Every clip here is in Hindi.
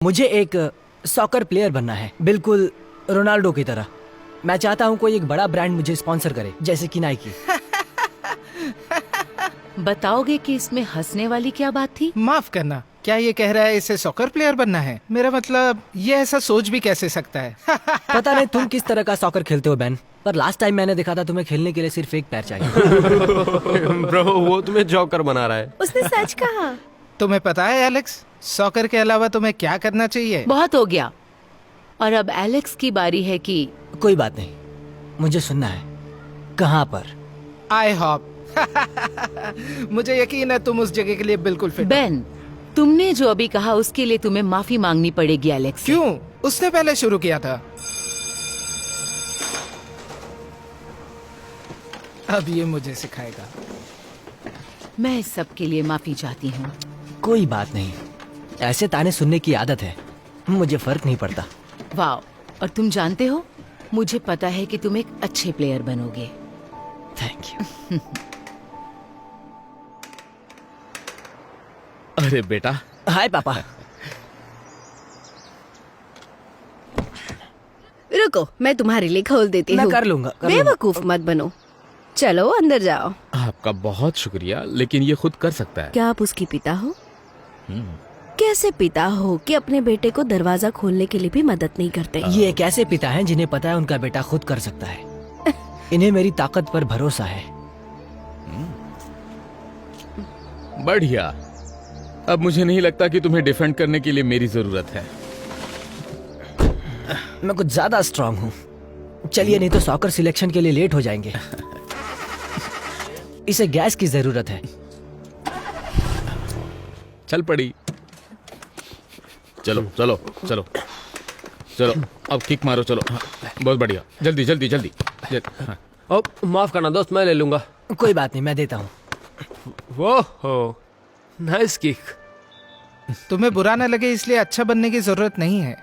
मुझे एक सॉकर प्लेयर बनना है, बिल्कुल रोनाल्डो की तरह। मैं चाहता हूँ कोई एक बड़ा ब्रांड मुझे स्पॉन्सर करे, जैसे कि नाइकी। बताओगे कि इसमें हंसने वाली क्या बात थी? माफ करना, क्या ये कह रहा है इसे सॉकर प्लेयर बनना है? मेरा मतलब ये ऐसा सोच भी कैसे सकता है? पता नहीं तुम किस तरह का सॉकर खेलते हो बैन, पर लास्ट टाइम मैंने देखा था तुम्हें खेलने के लिए सिर्फ एक पैर चाहिए। ब्रो वो तुम्हें जॉकर बना रहा है। उसने सच कहा। तुम्हें पता है एलेक्स, सॉकर के अलावा तुम्हें क्या करना चाहिए? बहुत हो गया। और अब एलेक्स की बारी है कि कोई बात नहीं, मुझे सुनना है कहाँ पर। आई होप मुझे यकीन है तुम उस जगह के लिए बिल्कुल फिट हो। बेन, तुमने जो अभी कहा उसके लिए तुम्हें माफी मांगनी पड़ेगी एलेक्स। क्यों? उसने पहले शुरू किया था। अब ये मुझे सिखाएगा। मैं इस सब के लिए माफी चाहती हूँ। कोई बात नहीं, ऐसे ताने सुनने की आदत है, मुझे फर्क नहीं पड़ता। वाह, और तुम जानते हो, मुझे पता है कि तुम एक अच्छे प्लेयर बनोगे। Thank you. अरे बेटा। हाय पापा। रुको, मैं तुम्हारे लिए खोल देती मैं हूँ। कर लूंगा। बेवकूफ मत बनो। चलो अंदर जाओ। आपका बहुत शुक्रिया, लेकिन ये खुद कर सकता है। क्या आप उसकी पिता हो? कैसे पिता हो कि अपने बेटे को दरवाजा खोलने के लिए भी मदद नहीं करते? ये एक ऐसे पिता हैं जिन्हें पता है उनका बेटा खुद कर सकता है। इन्हें मेरी ताकत पर भरोसा है। बढ़िया। अब मुझे नहीं लगता कि तुम्हें डिफेंड करने के लिए मेरी जरूरत है। मैं कुछ ज्यादा स्ट्रांग हूँ। चलिए, नहीं तो सॉकर सिलेक्शन के लिए लेट हो जाएंगे। इसे गैस की जरूरत है। चल पड़ी। चलो चलो चलो चलो, अब किक मारो। चलो, हाँ, बहुत बढ़िया। जल्दी जल्दी जल्दी, हाँ। अब माफ करना दोस्त, मैं ले लूंगा। कोई बात नहीं, मैं देता हूँ। वो हो, नाइस किक। तुम्हें बुरा न लगे इसलिए अच्छा बनने की जरूरत नहीं है।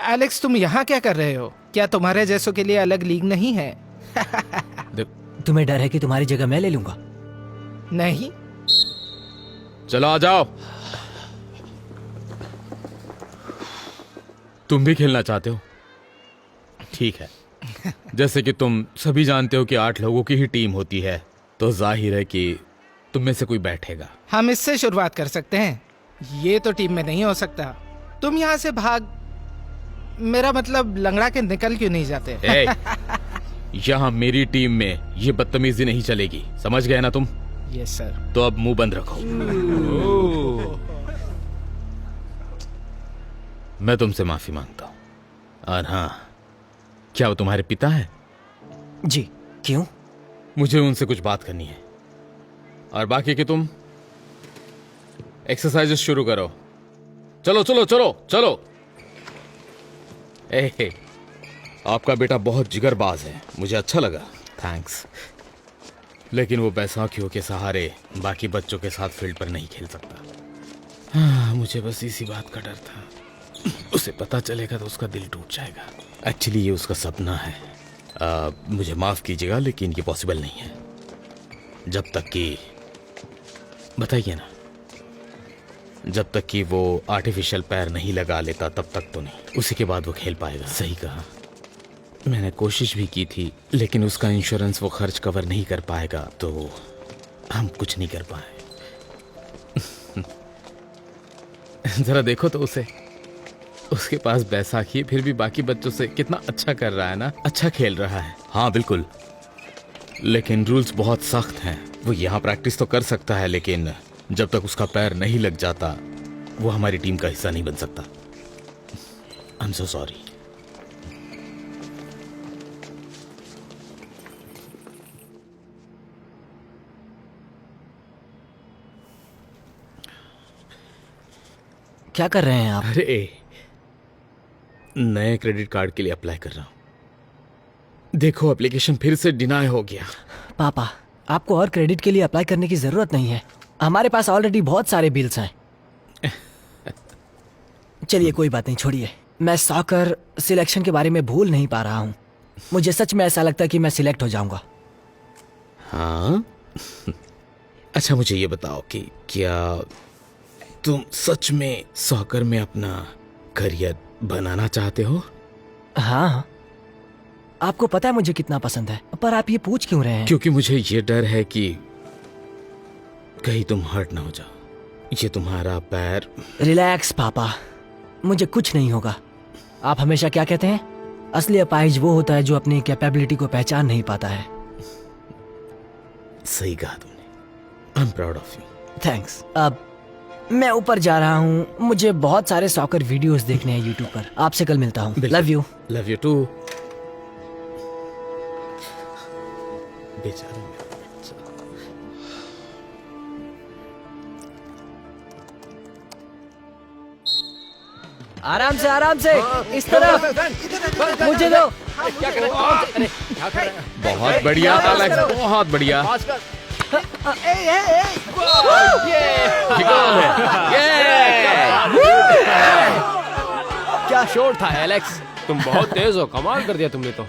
एलेक्स, तुम यहाँ क्या कर रहे हो? क्या तुम्हारे जैसों के लिए अलग लीग नहीं है? तुम्हें डर है कि तुम्हारी जगह मैं ले लूंगा? नहीं। चलो आ जाओ। तुम भी खेलना चाहते हो? ठीक है। जैसे कि तुम सभी जानते हो कि 8 लोगों की ही टीम होती है, तो जाहिर है कि तुम में से कोई बैठेगा। हम इससे शुरुआत कर सकते हैं। ये तो टीम में नहीं हो सकता। तुम यहाँ से भाग, मेरा मतलब लंगड़ा के निकल क्यों नहीं जाते? यहाँ मेरी टीम में ये बदतमीजी नहीं चलेगी, समझ गए ना तुम? Yes sir. तो अब मुंह बंद रखो। मैं तुमसे माफी मांगता हूं। और हाँ, क्या वो तुम्हारे पिता है? जी। क्यों? मुझे उनसे कुछ बात करनी है। और बाकी कि तुम एक्सरसाइजेस शुरू करो। चलो चलो चलो चलो। ए, आपका बेटा बहुत जिगरबाज है, मुझे अच्छा लगा। थैंक्स। लेकिन वो बैसाखियों के सहारे बाकी बच्चों के साथ फील्ड पर नहीं खेल सकता। हाँ, मुझे बस इसी बात का डर था। उसे पता चलेगा तो उसका दिल टूट जाएगा। एक्चुअली ये उसका सपना है। मुझे माफ कीजिएगा, लेकिन ये पॉसिबल नहीं है। जब तक कि, बताइए ना, जब तक कि वो आर्टिफिशियल पैर नहीं लगा लेता तब तक तो नहीं। उसी के बाद वो खेल पाएगा। सही कहा। मैंने कोशिश भी की थी, लेकिन उसका इंश्योरेंस वो खर्च कवर नहीं कर पाएगा, तो हम कुछ नहीं कर पाए। जरा देखो तो उसे, उसके पास बैसाखी है, फिर भी बाकी बच्चों से कितना अच्छा कर रहा है ना, अच्छा खेल रहा है। हाँ बिल्कुल, लेकिन रूल्स बहुत सख्त हैं। वो यहाँ प्रैक्टिस तो कर सकता है, लेकिन जब तक उसका पैर नहीं लग जाता वो हमारी टीम का हिस्सा नहीं बन सकता। I am so sorry. क्या कर रहे हैं आप? अरे, नए क्रेडिट कार्ड के लिए अप्लाई कर रहा हूं। देखो, एप्लीकेशन फिर से डिनाई हो गया। पापा, आपको और क्रेडिट के लिए अप्लाई करने की जरूरत नहीं है। हमारे पास ऑलरेडी बहुत सारे बिल्स हैं। चलिए कोई बात नहीं, छोड़िए। मैं सॉकर सिलेक्शन के बारे में भूल नहीं पा रहा हूँ। मुझे सच में ऐसा लगता है कि मैं सिलेक्ट हो जाऊंगा। हाँ? अच्छा, मुझे ये बताओ कि क्या तुम सच में सॉकर में अपना करियर बनाना चाहते हो? हाँ, आपको पता है मुझे कितना पसंद है, पर आप ये पूछ क्यों रहे हैं? क्योंकि मुझे ये डर है कि कहीं तुम हर्ट ना हो जाओ। ये तुम्हारा पैर। रिलैक्स पापा, मुझे कुछ नहीं होगा। आप हमेशा क्या कहते हैं, असली अपाहिज वो होता है जो अपनी कैपेबिलिटी को पहचान नहीं पाता है। सही कहा तुमने। I am proud of you. Thanks. अब मैं ऊपर जा रहा हूँ, मुझे बहुत सारे सॉकर वीडियोस देखने हैं यूट्यूब पर। आपसे कल मिलता हूँ। Love you. Love you too. बेचारा मेरा बच्चा। आराम से इस तरफ। मुझे दो। बहुत बढ़िया एलेक्स, बहुत बढ़िया। क्या शॉट था एलेक्स, तुम बहुत तेज हो, कमाल कर दिया तुमने तो।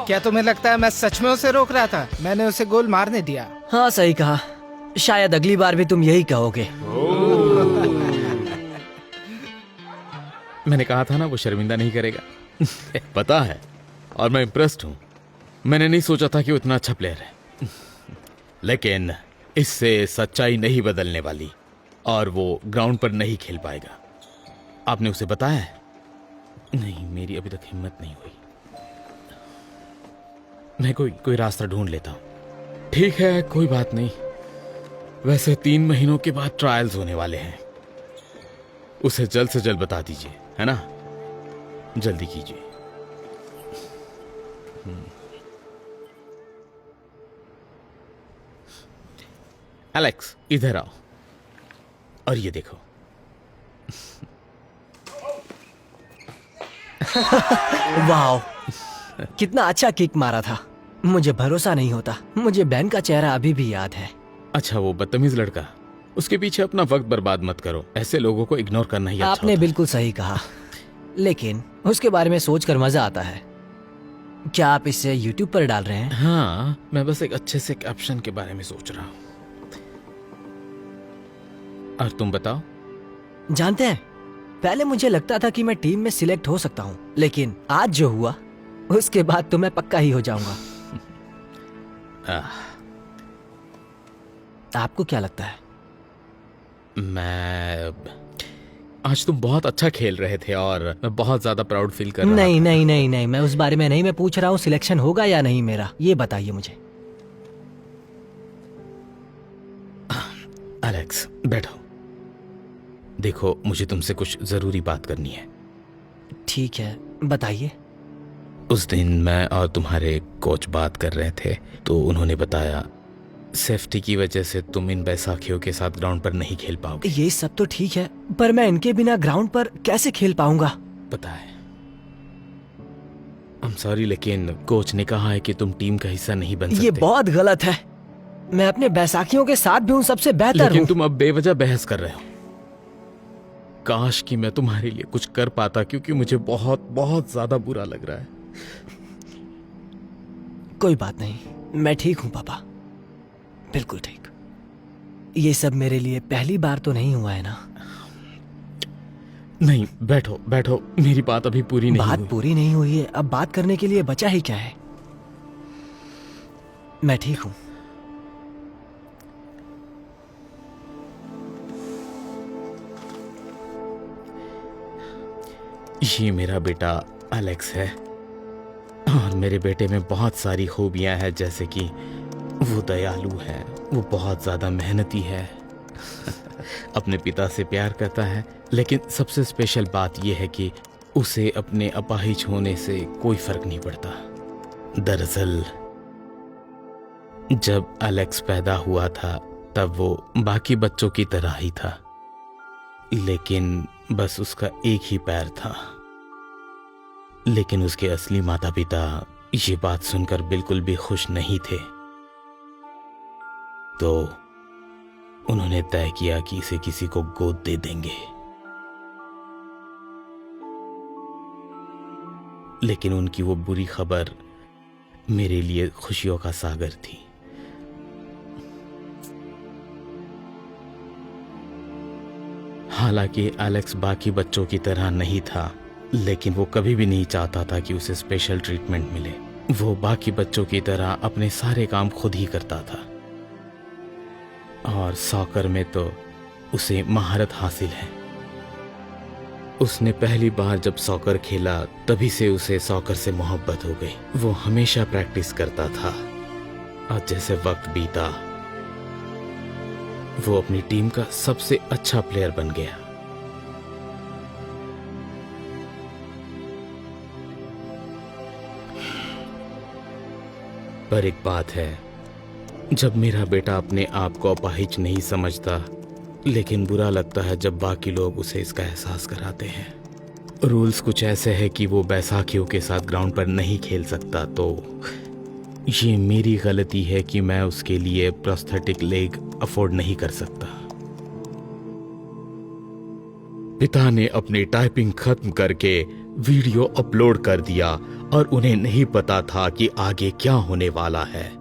क्या तुम्हें लगता है मैं सच में उसे रोक रहा था? मैंने उसे गोल मारने दिया। हाँ सही कहा, शायद अगली बार भी तुम यही कहोगे। मैंने कहा था ना वो शर्मिंदा नहीं करेगा। पता है, और मैं इम्प्रेस्ड हूँ। मैंने नहीं सोचा था कि वो इतना अच्छा प्लेयर है। लेकिन इससे सच्चाई नहीं बदलने वाली, और वो ग्राउंड पर नहीं खेल पाएगा। आपने उसे बताया है? नहीं, मेरी अभी तक हिम्मत नहीं हुई। मैं कोई रास्ता ढूंढ लेता हूँ। ठीक है, कोई बात नहीं। वैसे 3 महीनों के बाद ट्रायल्स होने वाले हैं। उसे जल्द से जल्द बता दीजिए, है ना? जल्दी कीजिए। एलेक्स, इधर आओ और ये देखो। वाओ, कितना अच्छा किक मारा था। मुझे भरोसा नहीं होता। मुझे बैन का चेहरा अभी भी याद है। अच्छा, वो बदतमीज लड़का, उसके पीछे अपना वक्त बर्बाद मत करो। ऐसे लोगों को इग्नोर करना ही अच्छा आपने होता बिल्कुल सही कहा, लेकिन उसके बारे में सोचकर मजा आता है। क्या आप इसे YouTube पर डाल रहे हैं? है। हाँ, मैं बस एक अच्छे से कैप्शन के बारे में सोच रहा हूँ। और तुम बताओ? जानते हैं, पहले मुझे लगता था कि मैं टीम में सिलेक्ट हो सकता हूँ, लेकिन आज जो हुआ उसके बाद तो मैं पक्का ही हो जाऊंगा। आपको क्या लगता है? आज तुम बहुत अच्छा खेल रहे थे और मैं बहुत ज्यादा प्राउड फील कर रहा नहीं था। नहीं नहीं नहीं, मैं उस बारे में नहीं। मैं पूछ रहा हूँ सिलेक्शन होगा या नहीं मेरा, ये बताइए मुझे। एलेक्स, बैठो। देखो, मुझे तुमसे कुछ जरूरी बात करनी है। ठीक है, बताइए। उस दिन मैं और तुम्हारे कोच बात कर रहे थे, तो उन्होंने बताया सेफ्टी की वजह से तुम इन बैसाखियों के साथ ग्राउंड पर नहीं खेल पाओगे। ये सब तो ठीक है, पर मैं इनके बिना ग्राउंड पर कैसे खेल पाऊंगा? पता है, I'm sorry, लेकिन कोच ने कहा है कि तुम टीम का हिस्सा नहीं बन सकते। ये बहुत गलत है। मैं अपने बैसाखियों के साथ भी हूँ सबसे बेहतर लेकिन हूँ। तुम अब बेवजह बहस कर रहे हो। काश कि मैं तुम्हारे लिए कुछ कर पाता, क्योंकि मुझे बहुत बहुत ज्यादा बुरा लग रहा है। कोई बात नहीं, मैं ठीक हूँ पापा, बिल्कुल ठीक। ये सब मेरे लिए पहली बार तो नहीं हुआ है ना? नहीं, बैठो बैठो, मेरी बात अभी पूरी नहीं बात हुई। पूरी नहीं हुई है, अब बात करने के लिए बचा ही क्या है? मैं ठीक हूँ। ये मेरा बेटा एलेक्स है, और मेरे बेटे में बहुत सारी खूबियां हैं, जैसे कि वो दयालु है, वो बहुत ज्यादा मेहनती है, अपने पिता से प्यार करता है, लेकिन सबसे स्पेशल बात यह है कि उसे अपने अपाहिज होने से कोई फर्क नहीं पड़ता। दरअसल जब एलेक्स पैदा हुआ था तब वो बाकी बच्चों की तरह ही था, लेकिन बस उसका एक ही पैर था। लेकिन उसके असली माता पिता ये बात सुनकर बिल्कुल भी खुश नहीं थे, तो उन्होंने तय किया कि इसे किसी को गोद दे देंगे। लेकिन उनकी वो बुरी खबर मेरे लिए खुशियों का सागर थी। हालांकि एलेक्स बाकी बच्चों की तरह नहीं था, लेकिन वो कभी भी नहीं चाहता था कि उसे स्पेशल ट्रीटमेंट मिले। वो बाकी बच्चों की तरह अपने सारे काम खुद ही करता था, और सॉकर में तो उसे महारत हासिल है। उसने पहली बार जब सॉकर खेला तभी से उसे सॉकर से मोहब्बत हो गई। वो हमेशा प्रैक्टिस करता था, और जैसे वक्त बीता वो अपनी टीम का सबसे अच्छा प्लेयर बन गया। पर एक बात है, जब मेरा बेटा अपने आप को अपाहिज नहीं समझता, लेकिन बुरा लगता है जब बाकी लोग उसे इसका एहसास कराते हैं। रूल्स कुछ ऐसे हैं कि वो बैसाखियों के साथ ग्राउंड पर नहीं खेल सकता, तो ये मेरी गलती है कि मैं उसके लिए प्रोस्थेटिक लेग अफोर्ड नहीं कर सकता। पिता ने अपनी टाइपिंग खत्म करके वीडियो अपलोड कर दिया, और उन्हें नहीं पता था कि आगे क्या होने वाला है।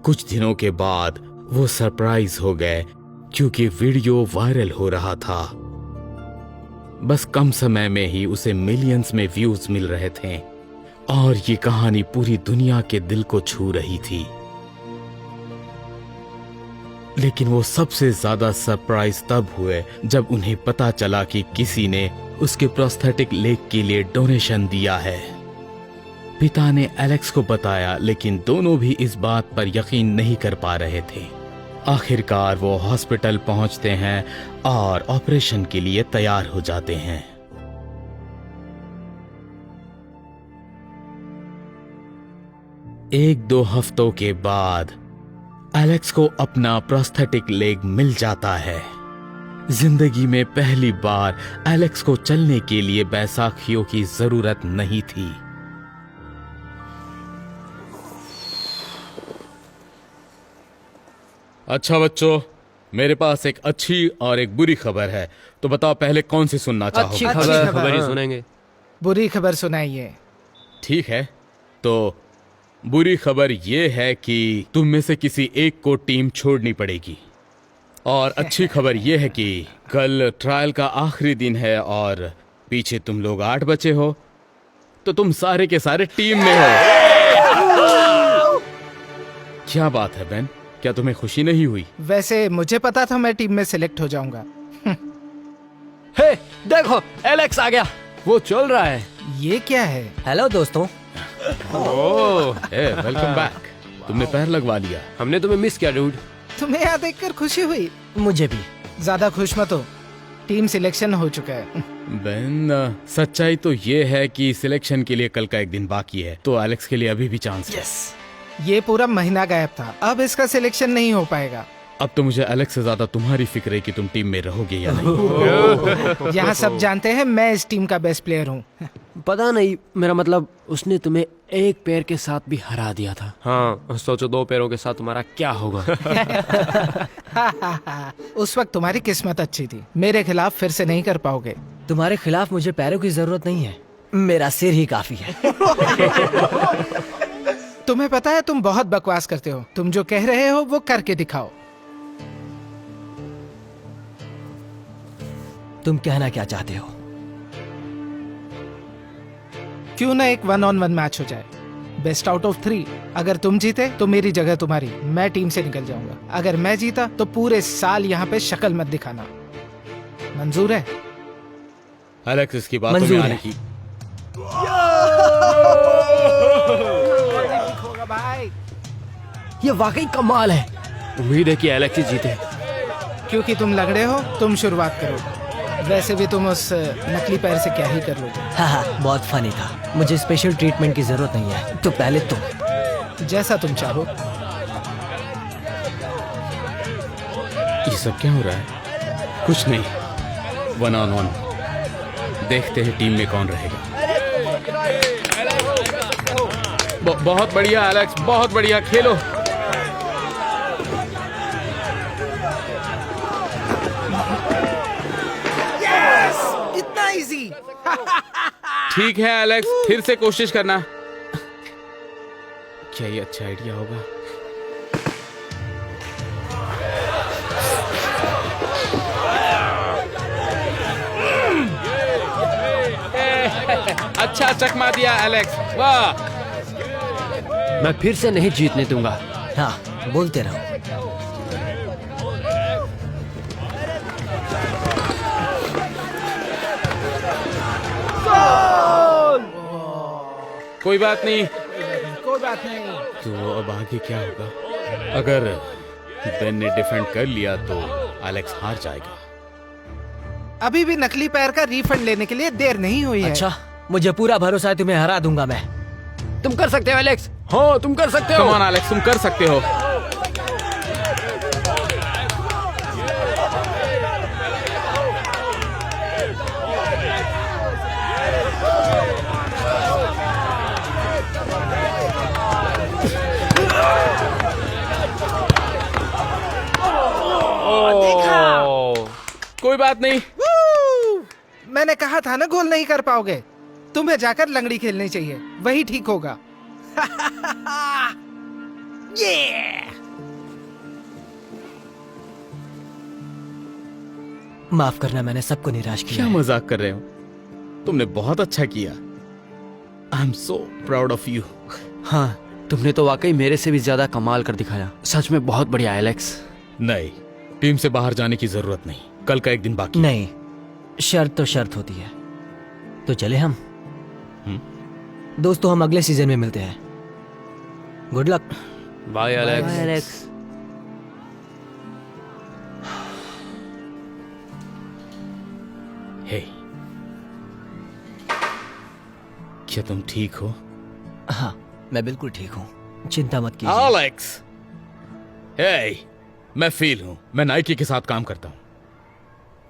कुछ दिनों के बाद वो सरप्राइज हो गए क्योंकि वीडियो वायरल हो रहा था। बस कम समय में ही उसे मिलियंस में व्यूज मिल रहे थे, और ये कहानी पूरी दुनिया के दिल को छू रही थी। लेकिन वो सबसे ज्यादा सरप्राइज तब हुए जब उन्हें पता चला कि किसी ने उसके प्रोस्थेटिक लेग के लिए डोनेशन दिया है। पिता ने एलेक्स को बताया, लेकिन दोनों भी इस बात पर यकीन नहीं कर पा रहे थे। आखिरकार वो हॉस्पिटल पहुंचते हैं और ऑपरेशन के लिए तैयार हो जाते हैं। एक दो हफ्तों के बाद एलेक्स को अपना प्रोस्थेटिक लेग मिल जाता है। जिंदगी में पहली बार एलेक्स को चलने के लिए बैसाखियों की जरूरत नहीं थी। अच्छा बच्चों, मेरे पास एक अच्छी और एक बुरी खबर है, तो बताओ पहले कौन सी सुनना चाहोगे? अच्छी खबर। खबर ही सुनेंगे। बुरी खबर सुनाइए। ठीक है, तो बुरी खबर यह है कि तुम में से किसी एक को टीम छोड़नी पड़ेगी। और अच्छी खबर यह है कि कल ट्रायल का आखिरी दिन है और पीछे तुम लोग 8 बचे हो, तो तुम सारे के सारे टीम में हो। क्या बात है बेन, क्या तुम्हें खुशी नहीं हुई? वैसे मुझे पता था मैं टीम में सिलेक्ट हो जाऊंगा। हे देखो, एलेक्स आ गया। वो चल रहा है। ये क्या है? हेलो दोस्तों। Welcome back. तुमने पैर लगवा लिया। हमने तुम्हें मिस किया डूड। तुम्हें यहाँ देखकर खुशी हुई? मुझे भी। ज्यादा खुश मत हो, टीम सिलेक्शन हो चुका है। बेन, सच्चाई तो ये है कि सिलेक्शन के लिए कल का एक दिन बाकी है, तो एलेक्स के लिए अभी भी चांस है। ये पूरा महीना गायब था, अब इसका सिलेक्शन नहीं हो पाएगा। अब तो मुझे एलेक्स से ज्यादा तुम्हारी फिक्र है कि तुम टीम में रहोगे या नहीं। यहाँ सब जानते हैं मैं इस टीम का बेस्ट प्लेयर हूँ। पता नहीं, मेरा मतलब उसने तुम्हें एक पैर के साथ भी हरा दिया था। हाँ, सोचो 2 पैरों के साथ तुम्हारा क्या होगा। उस वक्त तुम्हारी किस्मत अच्छी थी, मेरे खिलाफ फिर से नहीं कर पाओगे। तुम्हारे खिलाफ मुझे पैरों की जरूरत नहीं है, मेरा सिर ही काफी है। तुम्हें पता है तुम बहुत बकवास करते हो। तुम जो कह रहे हो वो करके दिखाओ। तुम कहना क्या चाहते हो? क्यों ना एक 1-on-1 मैच हो जाए, बेस्ट आउट ऑफ 3। अगर तुम जीते तो मेरी जगह तुम्हारी, मैं टीम से निकल जाऊंगा। अगर मैं जीता तो पूरे साल यहाँ पे शक्ल मत दिखाना। मंजूर है? एलेक्स, इसकी बातों में मंजूर आने है। की। भाई ये वाकई कमाल है। उम्मीद है कि एलेक्स ही जीते। क्योंकि तुम लग रहे हो, तुम शुरुआत करो। वैसे भी तुम उस नकली पैर से क्या ही कर लोगे। हाँ, बहुत फनी था। मुझे स्पेशल ट्रीटमेंट की जरूरत नहीं है, तो पहले तुम। जैसा तुम चाहो। ये सब क्या हो रहा है? कुछ नहीं, 1-on-1। देखते हैं टीम में कौन रहेगा। बहुत बढ़िया एलेक्स, बहुत बढ़िया, खेलो। इतना इजी। ठीक है एलेक्स, फिर से कोशिश करना। क्या ये अच्छा आइडिया होगा? अच्छा चकमा दिया एलेक्स, वाह। मैं फिर से नहीं जीतने दूंगा। हाँ, बोलते रहो। कोई बात नहीं। कोई बात नहीं। तो अब आगे क्या होगा? अगर बेन ने डिफेंड कर लिया तो एलेक्स हार जाएगा। अभी भी नकली पैर का रिफंड लेने के लिए देर नहीं हुई है। अच्छा, मुझे पूरा भरोसा है तुम्हें हरा दूंगा मैं। तुम कर सकते हो एलेक्स। हाँ, तुम कर सकते हो। कम ऑन एलेक्स, तुम कर सकते हो। कोई बात नहीं। मैंने कहा था ना गोल नहीं कर पाओगे। तुम्हें जाकर लंगड़ी खेलनी चाहिए, वही ठीक होगा। माफ करना, मैंने सबको निराश किया क्या है। मजाक कर रहे हो? तुमने बहुत अच्छा किया। I am so proud of you. हाँ, तुमने तो वाकई मेरे से भी ज्यादा कमाल कर दिखाया। सच में बहुत बढ़िया एलेक्स। नहीं, टीम से बाहर जाने की जरूरत नहीं। कल का एक दिन बाकी। नहीं, शर्त तो शर्त होती है। तो चले हम। दोस्तों, हम अगले सीजन में मिलते हैं। Good luck. Bye Alex. Hey, क्या तुम ठीक हो? हाँ, मैं बिल्कुल ठीक हूँ, चिंता मत कीजिए। एलेक्स, हे, मैं फील हूँ। मैं नाइकी के साथ काम करता हूँ।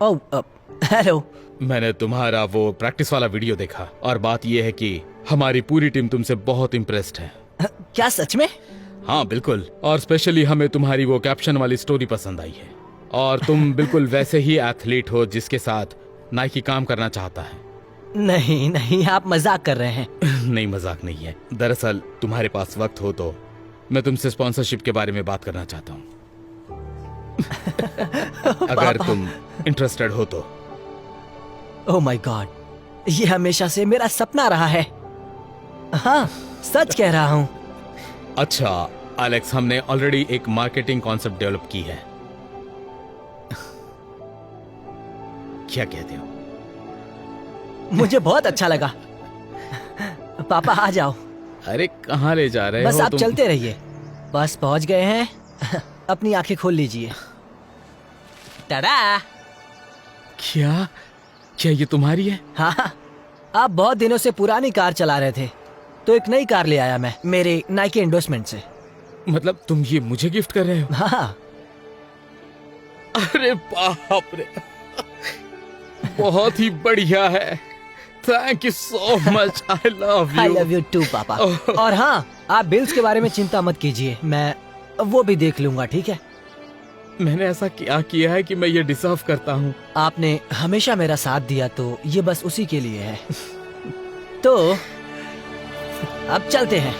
ओह, हेलो। मैंने तुम्हारा वो प्रैक्टिस वाला वीडियो देखा और बात यह है कि हमारी पूरी टीम तुमसे बहुत इम्प्रेस्ड है। क्या सच में? हाँ बिल्कुल, और स्पेशली हमें तुम्हारी वो कैप्शन वाली स्टोरी पसंद आई है। और तुम बिल्कुल वैसे ही एथलीट हो जिसके साथ नाइकी काम करना चाहता है। नहीं नहीं, आप मजाक कर रहे हैं। नहीं, मजाक नहीं है। दरअसल तुम्हारे पास वक्त हो तो मैं तुमसे स्पॉन्सरशिप के बारे में बात करना चाहता हूँ। अगर तुम इंटरेस्टेड हो तो। ओह माय गॉड, ये हमेशा से मेरा सपना रहा है। हाँ, सच कह रहा हूँ। अच्छा एलेक्स, हमने ऑलरेडी एक मार्केटिंग कॉन्सेप्ट डेवलप की है। क्या कहते हो? मुझे बहुत अच्छा लगा। पापा आ जाओ। अरे कहाँ ले जा रहे हो? बस आप तुम? चलते रहिए, बस पहुंच गए हैं। अपनी आंखें खोल लीजिए। टाडा। क्या क्या ये तुम्हारी है? हाँ, आप बहुत दिनों से पुरानी कार चला रहे थे, तो एक नई कार ले आया मैं, मेरे नाइकी एंडोर्समेंट से। मतलब तुम ये मुझे गिफ्ट कर रहे हो? हाँ। अरे बाप रे, बहुत ही बढ़िया है। Thank you so much. I love you too papa. और हाँ, आप बिल्स के बारे में चिंता मत कीजिए, मैं वो भी देख लूंगा, ठीक है? मैंने ऐसा क्या किया है कि मैं ये डिजर्व करता हूँ? आपने हमेशा मेरा साथ दिया, तो ये बस उसी के लिए है। तो अब चलते हैं।